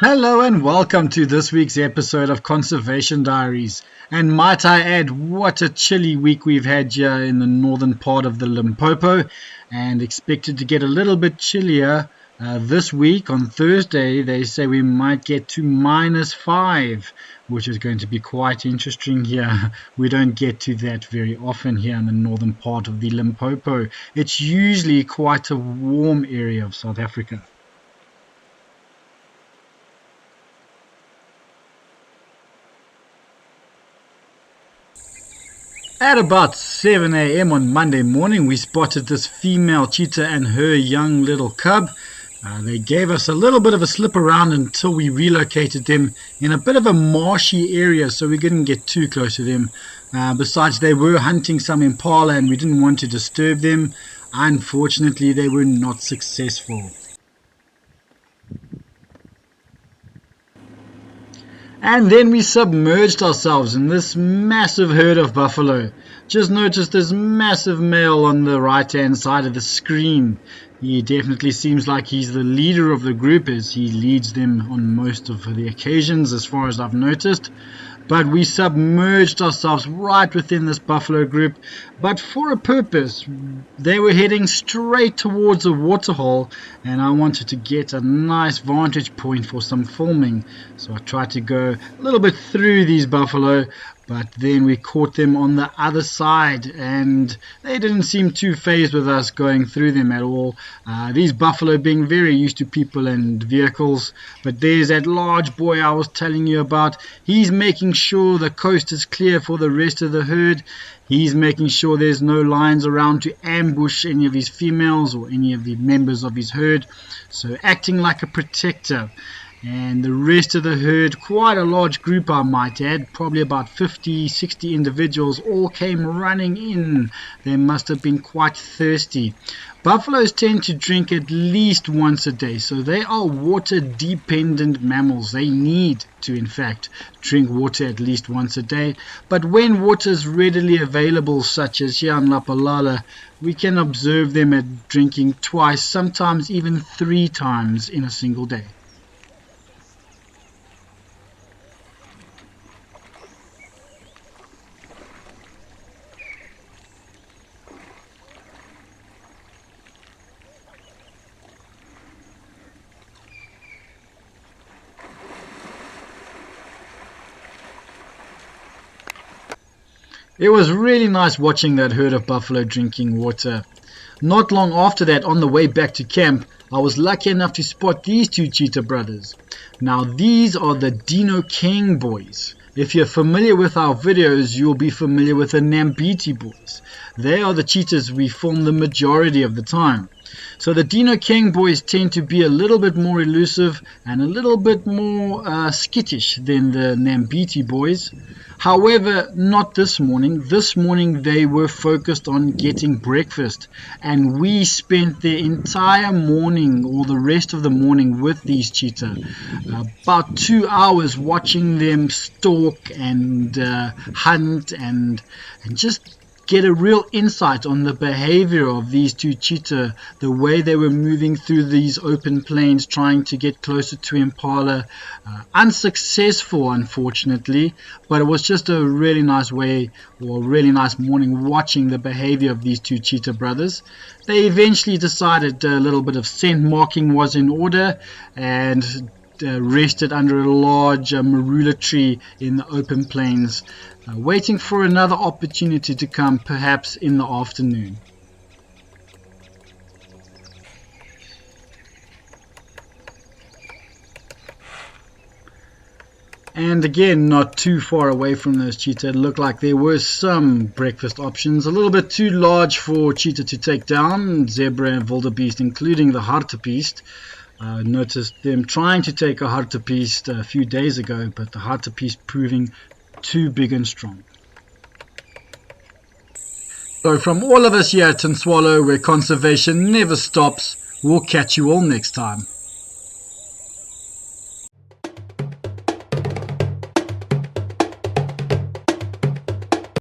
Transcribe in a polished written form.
Hello and welcome to this week's episode of Conservation Diaries. And might I add, what a chilly week we've had here in the northern part of the Limpopo, and expected to get a little bit chillier this week. On Thursday, they say we might get to -5, which is going to be quite interesting here. We don't get to that very often here in the northern part of the Limpopo. It's usually quite a warm area of South Africa. At about 7 a.m. on Monday morning, we spotted this female cheetah and her young little cub. They gave us a little bit of a slip around until we relocated them in a bit of a marshy area, so we couldn't get too close to them. Besides, they were hunting some impala and we didn't want to disturb them. Unfortunately, they were not successful. And then we submerged ourselves in this massive herd of buffalo. Just notice this massive male on the right hand side of the screen. He definitely seems like he's the leader of the group, as he leads them on most of the occasions as far as I've noticed. But we submerged ourselves right within this buffalo group, but for a purpose. They were heading straight towards a waterhole, and I wanted to get a nice vantage point for some filming. So I tried to go a little bit through these buffalo, but then we caught them on the other side, and they didn't seem too fazed with us going through them at all. These buffalo being very used to people and vehicles. But there's that large boy I was telling you about. He's making sure the coast is clear for the rest of the herd. He's making sure there's no lions around to ambush any of his females or any of the members of his herd. So acting like a protector. And the rest of the herd, quite a large group I might add, probably about 50, 60 individuals, all came running in. They must have been quite thirsty. Buffaloes tend to drink at least once a day, so they are water-dependent mammals. They need to, in fact, drink water at least once a day. But when water is readily available, such as here in Lapalala, we can observe them at drinking twice, sometimes even 3 times in a single day. It was really nice watching that herd of buffalo drinking water. Not long after that, on the way back to camp, I was lucky enough to spot these 2 cheetah brothers. Now these are the Dino King boys. If you're familiar with our videos, you'll be familiar with the Nambiti boys. They are the cheetahs we film the majority of the time. So the Dino King boys tend to be a little bit more elusive and a little bit more skittish than the Nambiti boys. However, not this morning. This morning they were focused on getting breakfast, and we spent the entire morning or the rest of the morning with these cheetah. About 2 hours watching them stalk and hunt and just get a real insight on the behavior of these 2 cheetah, the way they were moving through these open plains trying to get closer to impala. Unsuccessful, unfortunately, but it was just a really nice way, or a really nice morning, watching the behavior of these 2 cheetah brothers. They eventually decided a little bit of scent marking was in order, and rested under a large marula tree in the open plains, waiting for another opportunity to come, perhaps in the afternoon. And again, not too far away from those cheetah, it looked like there were some breakfast options, a little bit too large for cheetah to take down, zebra and wildebeest, including the hartebeest. Noticed them trying to take a hartebeest a few days ago, but the hartebeest proving too big and strong. So from all of us here at Swallow, where conservation never stops, we'll catch you all next time.